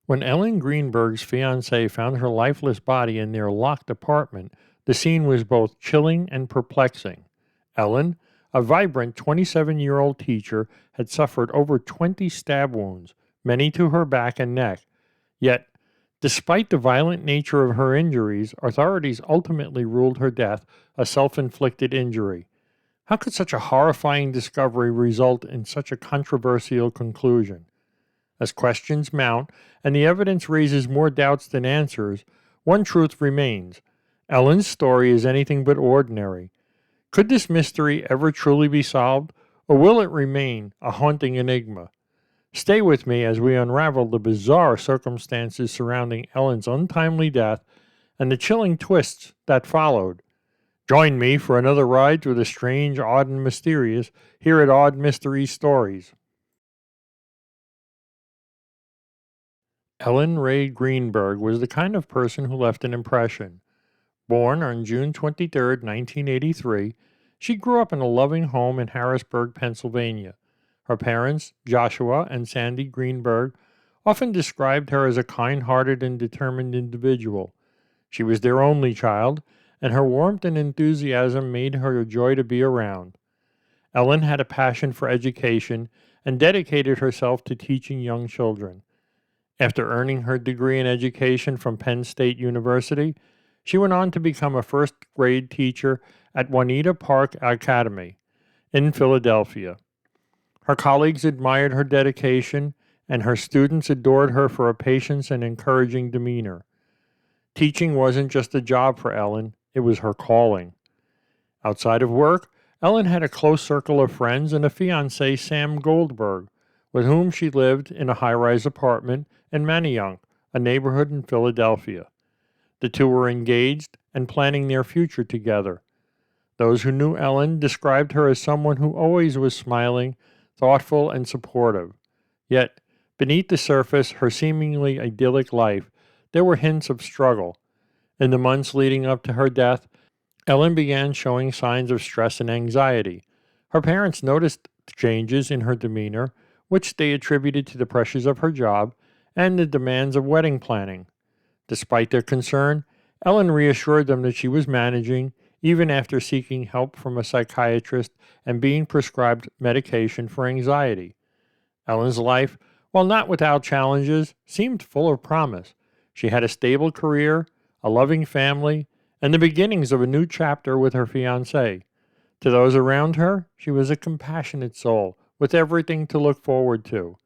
When Ellen Greenberg's fiancé found her lifeless body in their locked apartment, the scene was both chilling and perplexing. Ellen, a vibrant 27-year-old teacher, had suffered over 20 stab wounds, many to her back and neck. Yet, despite the violent nature of her injuries, authorities ultimately ruled her death a self-inflicted injury. How could such a horrifying discovery result in such a controversial conclusion? As questions mount and the evidence raises more doubts than answers, one truth remains. Ellen's story is anything but ordinary. Could this mystery ever truly be solved, or will it remain a haunting enigma? Stay with me as we unravel the bizarre circumstances surrounding Ellen's untimely death and the chilling twists that followed. Join me for another ride through the strange, odd, and mysterious here at Odd Mystery Stories. Ellen Ray Greenberg was the kind of person who left an impression. Born on June 23, 1983, she grew up in a loving home in Harrisburg, Pennsylvania. Her parents, Joshua and Sandy Greenberg, often described her as a kind-hearted and determined individual. She was their only child, and her warmth and enthusiasm made her a joy to be around. Ellen had a passion for education and dedicated herself to teaching young children. After earning her degree in education from Penn State University, she went on to become a first-grade teacher at Juanita Park Academy in Philadelphia. Her colleagues admired her dedication, and her students adored her for her patience and encouraging demeanor. Teaching wasn't just a job for Ellen, it was her calling. Outside of work, Ellen had a close circle of friends and a fiancé, Sam Goldberg, with whom she lived in a high-rise apartment in Manayunk, a neighborhood in Philadelphia. The two were engaged and planning their future together. Those who knew Ellen described her as someone who always was smiling, thoughtful, and supportive. Yet, beneath the surface, her seemingly idyllic life, there were hints of struggle. In the months leading up to her death, Ellen began showing signs of stress and anxiety. Her parents noticed changes in her demeanor, which they attributed to the pressures of her job and the demands of wedding planning. Despite their concern, Ellen reassured them that she was managing, even after seeking help from a psychiatrist and being prescribed medication for anxiety. Ellen's life, while not without challenges, seemed full of promise. She had a stable career, a loving family, and the beginnings of a new chapter with her fiancé. To those around her, she was a compassionate soul with everything to look forward to.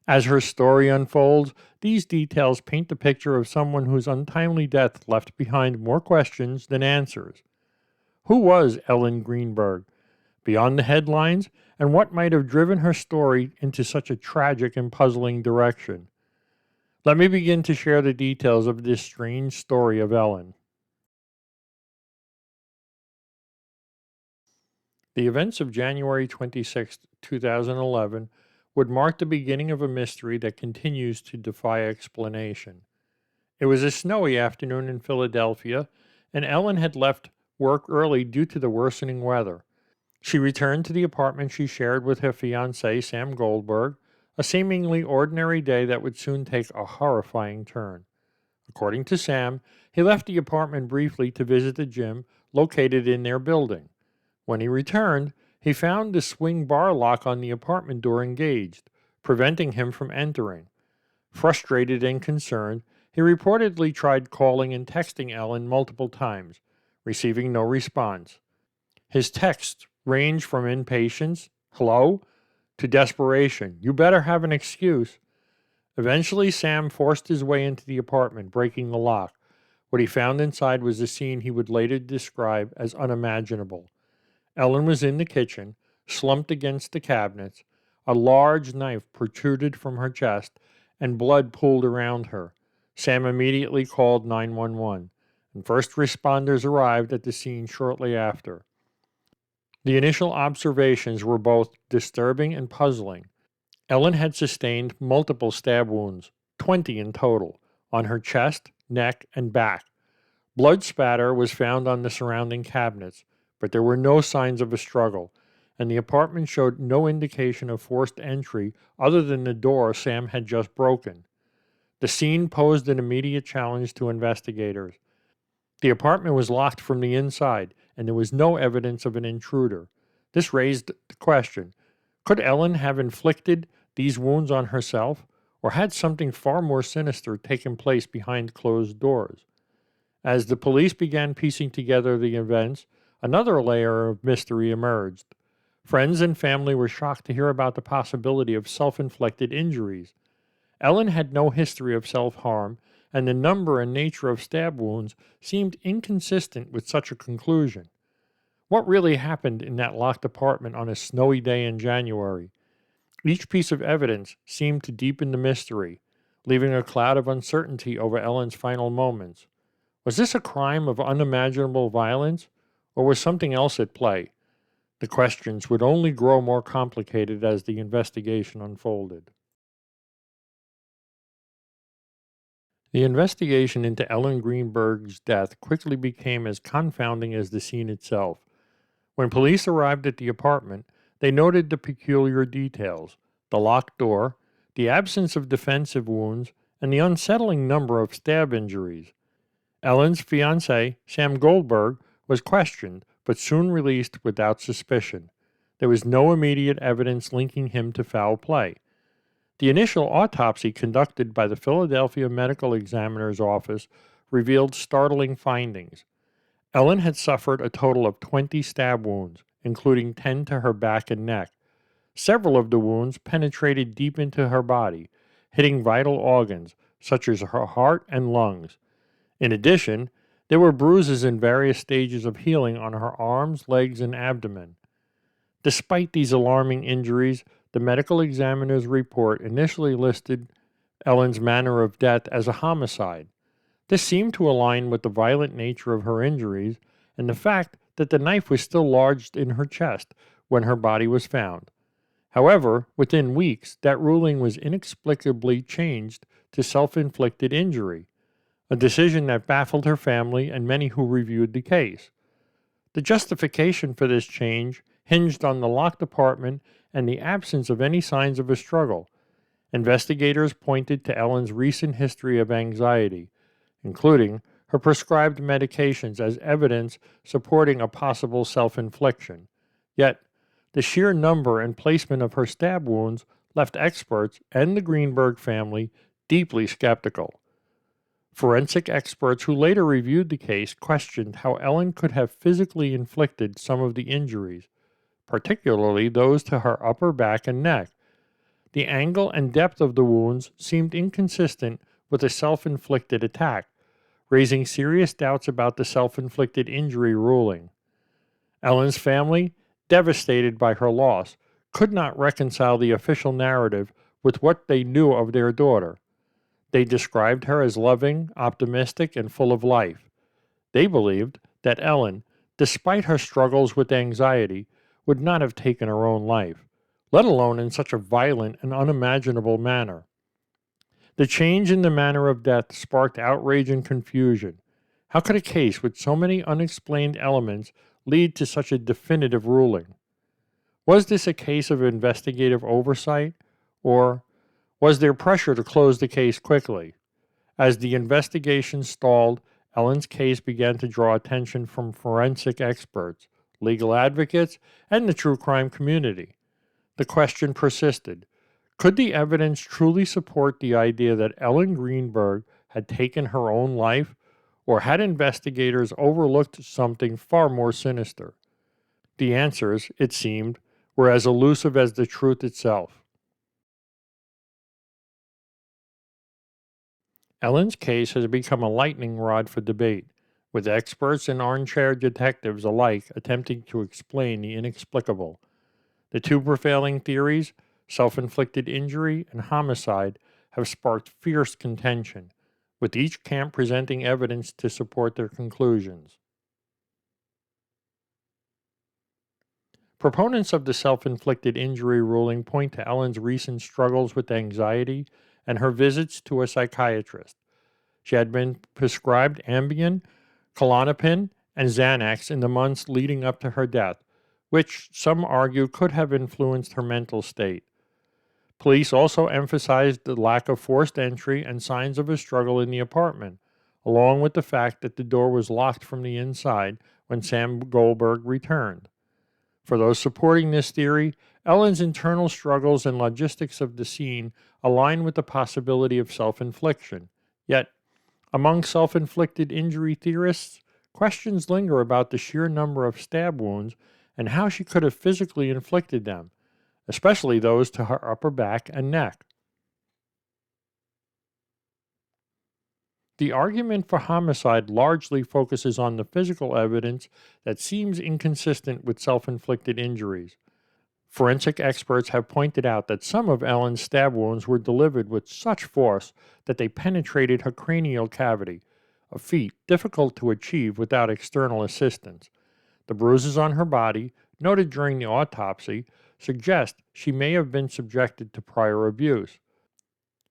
As her story unfolds, these details paint the picture of someone whose untimely death left behind more questions than answers. Who was Ellen Greenberg? Beyond the headlines, and what might have driven her story into such a tragic and puzzling direction? Let me begin to share the details of this strange story of Ellen. The events of January 26, 2011, would mark the beginning of a mystery that continues to defy explanation. It was a snowy afternoon in Philadelphia, and Ellen had left work early due to the worsening weather. She returned to the apartment she shared with her fiancé, Sam Goldberg, a seemingly ordinary day that would soon take a horrifying turn. According to Sam, he left the apartment briefly to visit the gym located in their building. When he returned, he found the swing bar lock on the apartment door engaged, preventing him from entering. Frustrated and concerned, he reportedly tried calling and texting Ellen multiple times, receiving no response. His texts ranged from impatience, "Hello?" to desperation, "You better have an excuse." Eventually, Sam forced his way into the apartment, breaking the lock. What he found inside was a scene he would later describe as unimaginable. Ellen was in the kitchen, slumped against the cabinets. A large knife protruded from her chest, and blood pooled around her. Sam immediately called 911, and first responders arrived at the scene shortly after. The initial observations were both disturbing and puzzling. Ellen had sustained multiple stab wounds, 20 in total, on her chest, neck, and back. Blood spatter was found on the surrounding cabinets, but there were no signs of a struggle, and the apartment showed no indication of forced entry other than the door Sam had just broken. The scene posed an immediate challenge to investigators. The apartment was locked from the inside, and there was no evidence of an intruder. This raised the question: could Ellen have inflicted these wounds on herself, or had something far more sinister taken place behind closed doors? As the police began piecing together the events, another layer of mystery emerged. Friends and family were shocked to hear about the possibility of self inflicted injuries. Ellen had no history of self harm, and the number and nature of stab wounds seemed inconsistent with such a conclusion. What really happened in that locked apartment on a snowy day in January? Each piece of evidence seemed to deepen the mystery, leaving a cloud of uncertainty over Ellen's final moments. Was this a crime of unimaginable violence, or was something else at play? The questions would only grow more complicated as the investigation unfolded. The investigation into Ellen Greenberg's death quickly became as confounding as the scene itself. When police arrived at the apartment, they noted the peculiar details: the locked door, the absence of defensive wounds, and the unsettling number of stab injuries. Ellen's fiancé, Sam Goldberg, was questioned, but soon released without suspicion. There was no immediate evidence linking him to foul play. The initial autopsy conducted by the Philadelphia Medical Examiner's Office revealed startling findings. Ellen had suffered a total of 20 stab wounds, including 10 to her back and neck. Several of the wounds penetrated deep into her body, hitting vital organs such as her heart and lungs. In addition, there were bruises in various stages of healing on her arms, legs, and abdomen. Despite these alarming injuries, the medical examiner's report initially listed Ellen's manner of death as a homicide. This seemed to align with the violent nature of her injuries and the fact that the knife was still lodged in her chest when her body was found. However, within weeks, that ruling was inexplicably changed to self-inflicted injury, a decision that baffled her family and many who reviewed the case. The justification for this change hinged on the locked apartment and the absence of any signs of a struggle. Investigators pointed to Ellen's recent history of anxiety, including her prescribed medications, as evidence supporting a possible self-infliction. Yet, the sheer number and placement of her stab wounds left experts and the Greenberg family deeply skeptical. Forensic experts who later reviewed the case questioned how Ellen could have physically inflicted some of the injuries, particularly those to her upper back and neck. The angle and depth of the wounds seemed inconsistent with a self-inflicted attack, raising serious doubts about the self-inflicted injury ruling. Ellen's family, devastated by her loss, could not reconcile the official narrative with what they knew of their daughter. They described her as loving, optimistic, and full of life. They believed that Ellen, despite her struggles with anxiety, would not have taken her own life, let alone in such a violent and unimaginable manner. The change in the manner of death sparked outrage and confusion. How could a case with so many unexplained elements lead to such a definitive ruling? Was this a case of investigative oversight, or was there pressure to close the case quickly? As the investigation stalled, Ellen's case began to draw attention from forensic experts, legal advocates, and the true crime community. The question persisted: could the evidence truly support the idea that Ellen Greenberg had taken her own life, or had investigators overlooked something far more sinister? The answers, it seemed, were as elusive as the truth itself. Ellen's case has become a lightning rod for debate, with experts and armchair detectives alike attempting to explain the inexplicable. The two prevailing theories, self-inflicted injury and homicide, have sparked fierce contention, with each camp presenting evidence to support their conclusions. Proponents of the self-inflicted injury ruling point to Ellen's recent struggles with anxiety and her visits to a psychiatrist. She had been prescribed Ambien, Klonopin, and Xanax in the months leading up to her death, which some argue could have influenced her mental state. Police also emphasized the lack of forced entry and signs of a struggle in the apartment, along with the fact that the door was locked from the inside when Sam Goldberg returned. For those supporting this theory, Ellen's internal struggles and logistics of the scene align with the possibility of self-infliction. Yet, among self-inflicted injury theorists, questions linger about the sheer number of stab wounds and how she could have physically inflicted them, especially those to her upper back and neck. The argument for homicide largely focuses on the physical evidence that seems inconsistent with self-inflicted injuries. Forensic experts have pointed out that some of Ellen's stab wounds were delivered with such force that they penetrated her cranial cavity, a feat difficult to achieve without external assistance. The bruises on her body, noted during the autopsy, suggest she may have been subjected to prior abuse.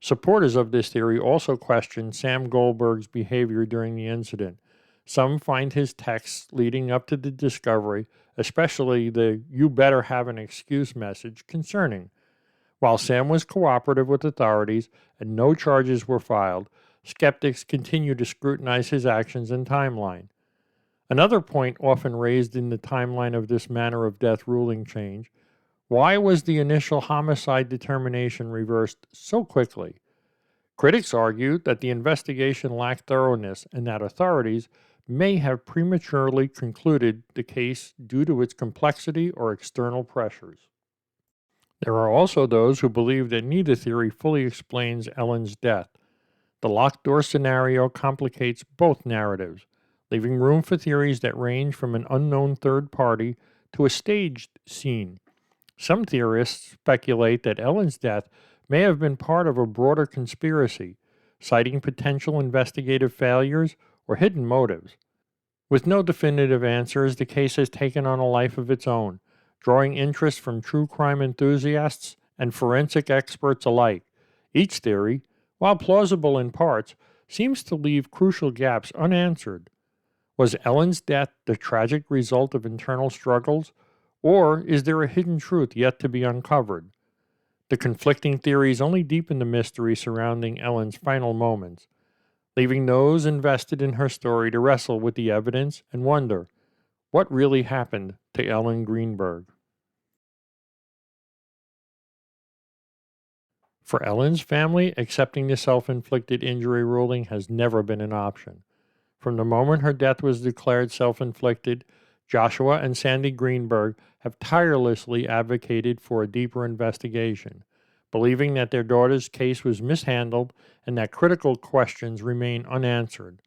Supporters of this theory also question Sam Goldberg's behavior during the incident. Some find his texts leading up to the discovery, especially the "you better have an excuse" message, concerning. While Sam was cooperative with authorities and no charges were filed, skeptics continue to scrutinize his actions and timeline. Another point often raised in the timeline of this manner of death ruling change: why was the initial homicide determination reversed so quickly? Critics argue that the investigation lacked thoroughness and that authorities may have prematurely concluded the case due to its complexity or external pressures. There are also those who believe that neither theory fully explains Ellen's death. The locked door scenario complicates both narratives, leaving room for theories that range from an unknown third party to a staged scene. Some theorists speculate that Ellen's death may have been part of a broader conspiracy, citing potential investigative failures or hidden motives. With no definitive answers, the case has taken on a life of its own, drawing interest from true crime enthusiasts and forensic experts alike. Each theory, while plausible in parts, seems to leave crucial gaps unanswered. Was Ellen's death the tragic result of internal struggles, or is there a hidden truth yet to be uncovered? The conflicting theories only deepen the mystery surrounding Ellen's final moments, leaving those invested in her story to wrestle with the evidence and wonder what really happened to Ellen Greenberg. For Ellen's family, accepting the self-inflicted injury ruling has never been an option. From the moment her death was declared self-inflicted, Joshua and Sandy Greenberg have tirelessly advocated for a deeper investigation, believing that their daughter's case was mishandled and that critical questions remain unanswered.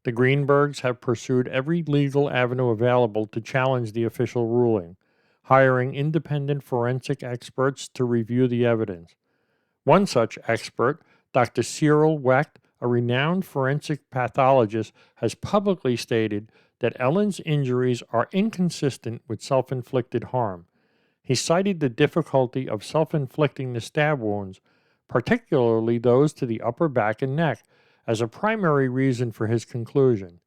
The Greenbergs have pursued every legal avenue available to challenge the official ruling, hiring independent forensic experts to review the evidence. One such expert, Dr. Cyril Wecht, a renowned forensic pathologist, has publicly stated that Ellen's injuries are inconsistent with self-inflicted harm. He cited the difficulty of self-inflicting the stab wounds, particularly those to the upper back and neck, as a primary reason for his conclusion.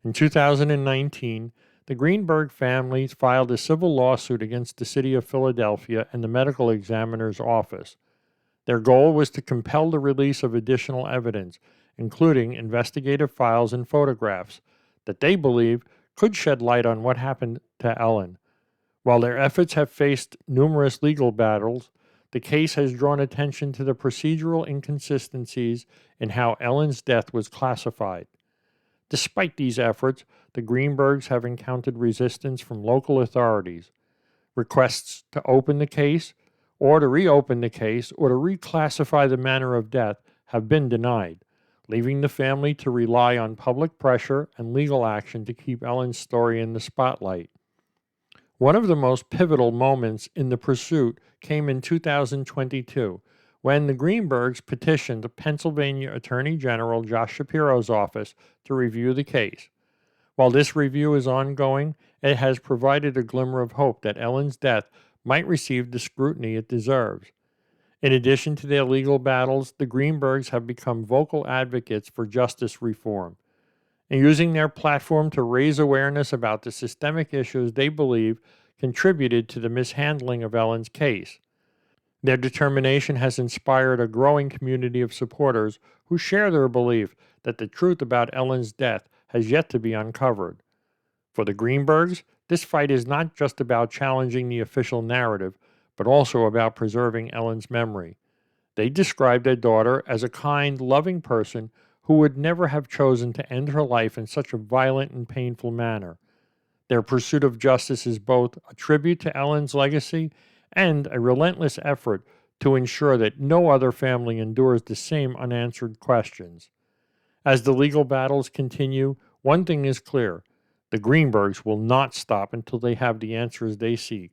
In 2019, the Greenberg families filed a civil lawsuit against the city of Philadelphia and the medical examiner's office. Their goal was to compel the release of additional evidence, including investigative files and photographs, that they believe could shed light on what happened to Ellen. While their efforts have faced numerous legal battles, the case has drawn attention to the procedural inconsistencies in how Ellen's death was classified. Despite these efforts, the Greenbergs have encountered resistance from local authorities. Requests to open the case, or to reopen the case, or to reclassify the manner of death have been denied, leaving the family to rely on public pressure and legal action to keep Ellen's story in the spotlight. One of the most pivotal moments in the pursuit came in 2022, when the Greenbergs petitioned Pennsylvania Attorney General Josh Shapiro's office to review the case. While this review is ongoing, it has provided a glimmer of hope that Ellen's death might receive the scrutiny it deserves. In addition to their legal battles, the Greenbergs have become vocal advocates for justice reform, and using their platform to raise awareness about the systemic issues they believe contributed to the mishandling of Ellen's case. Their determination has inspired a growing community of supporters who share their belief that the truth about Ellen's death has yet to be uncovered. For the Greenbergs, this fight is not just about challenging the official narrative, but also about preserving Ellen's memory. They describe their daughter as a kind, loving person who would never have chosen to end her life in such a violent and painful manner. Their pursuit of justice is both a tribute to Ellen's legacy and a relentless effort to ensure that no other family endures the same unanswered questions. As the legal battles continue, one thing is clear: the Greenbergs will not stop until they have the answers they seek.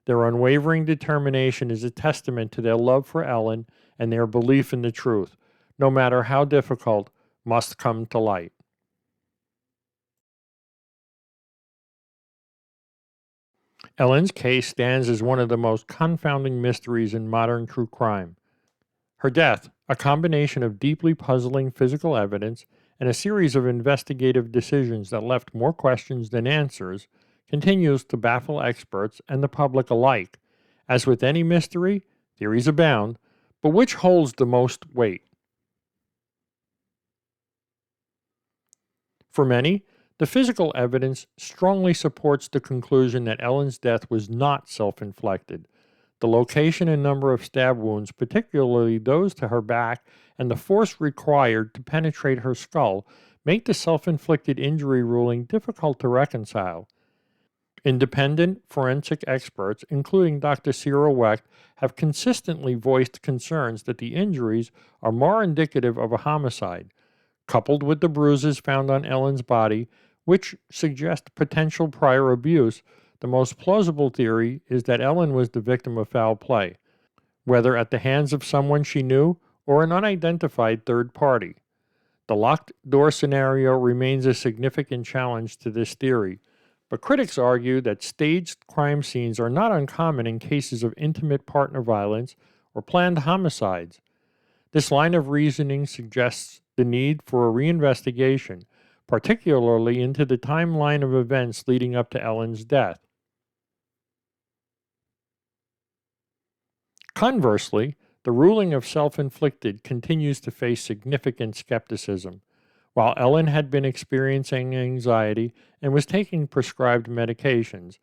Their unwavering determination is a testament to their love for Ellen and their belief in the truth, no matter how difficult, must come to light. Ellen's case stands as one of the most confounding mysteries in modern true crime. Her death, a combination of deeply puzzling physical evidence and a series of investigative decisions that left more questions than answers, continues to baffle experts and the public alike. As with any mystery, theories abound, but which holds the most weight? For many, the physical evidence strongly supports the conclusion that Ellen's death was not self inflicted. The location and number of stab wounds, particularly those to her back, and the force required to penetrate her skull, make the self inflicted injury ruling difficult to reconcile. Independent forensic experts, including Dr. Cyril Wecht, have consistently voiced concerns that the injuries are more indicative of a homicide, coupled with the bruises found on Ellen's body, which suggest potential prior abuse. The most plausible theory is that Ellen was the victim of foul play, whether at the hands of someone she knew or an unidentified third party. The locked door scenario remains a significant challenge to this theory, but critics argue that staged crime scenes are not uncommon in cases of intimate partner violence or planned homicides. This line of reasoning suggests the need for a reinvestigation, particularly into the timeline of events leading up to Ellen's death. Conversely, the ruling of self-inflicted continues to face significant skepticism. While Ellen had been experiencing anxiety and was taking prescribed medications,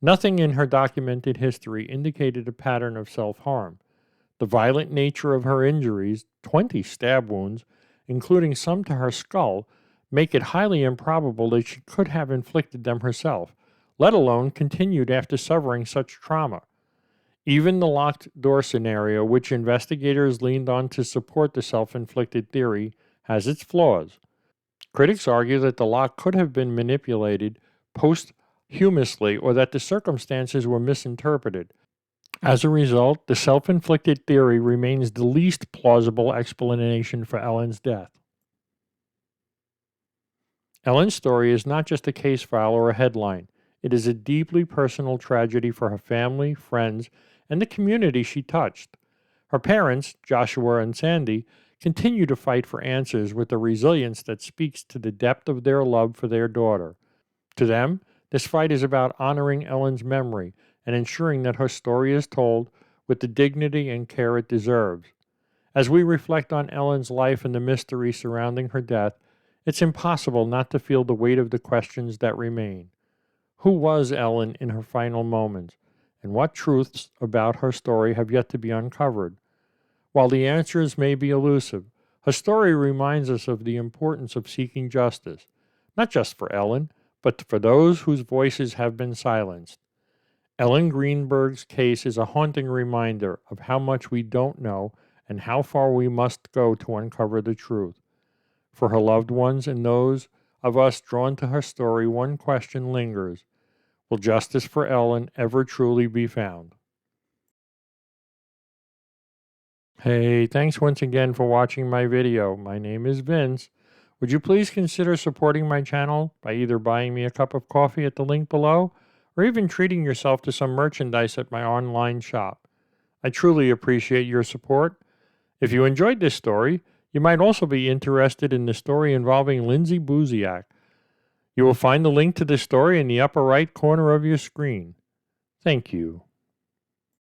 nothing in her documented history indicated a pattern of self-harm. The violent nature of her injuries, 20 stab wounds, including some to her skull, make it highly improbable that she could have inflicted them herself, let alone continued after suffering such trauma. Even the locked door scenario, which investigators leaned on to support the self-inflicted theory, has its flaws. Critics argue that the lock could have been manipulated posthumously or that the circumstances were misinterpreted. As a result, the self-inflicted theory remains the least plausible explanation for Ellen's death. Ellen's story is not just a case file or a headline. It is a deeply personal tragedy for her family, friends, and the community she touched. Her parents, Joshua and Sandy, continue to fight for answers with a resilience that speaks to the depth of their love for their daughter. To them, this fight is about honoring Ellen's memory and ensuring that her story is told with the dignity and care it deserves. As we reflect on Ellen's life and the mystery surrounding her death, it's impossible not to feel the weight of the questions that remain. Who was Ellen in her final moments, and what truths about her story have yet to be uncovered? While the answers may be elusive, her story reminds us of the importance of seeking justice, not just for Ellen, but for those whose voices have been silenced. Ellen Greenberg's case is a haunting reminder of how much we don't know and how far we must go to uncover the truth. For her loved ones and those of us drawn to her story, one question lingers: will justice for Ellen ever truly be found? Hey, thanks once again for watching my video. My name is Vince. Would you please consider supporting my channel by either buying me a cup of coffee at the link below, or even treating yourself to some merchandise at my online shop? I truly appreciate your support. If you enjoyed this story, you might also be interested in the story involving Lindsay Buziak. You will find the link to this story in the upper right corner of your screen. Thank you.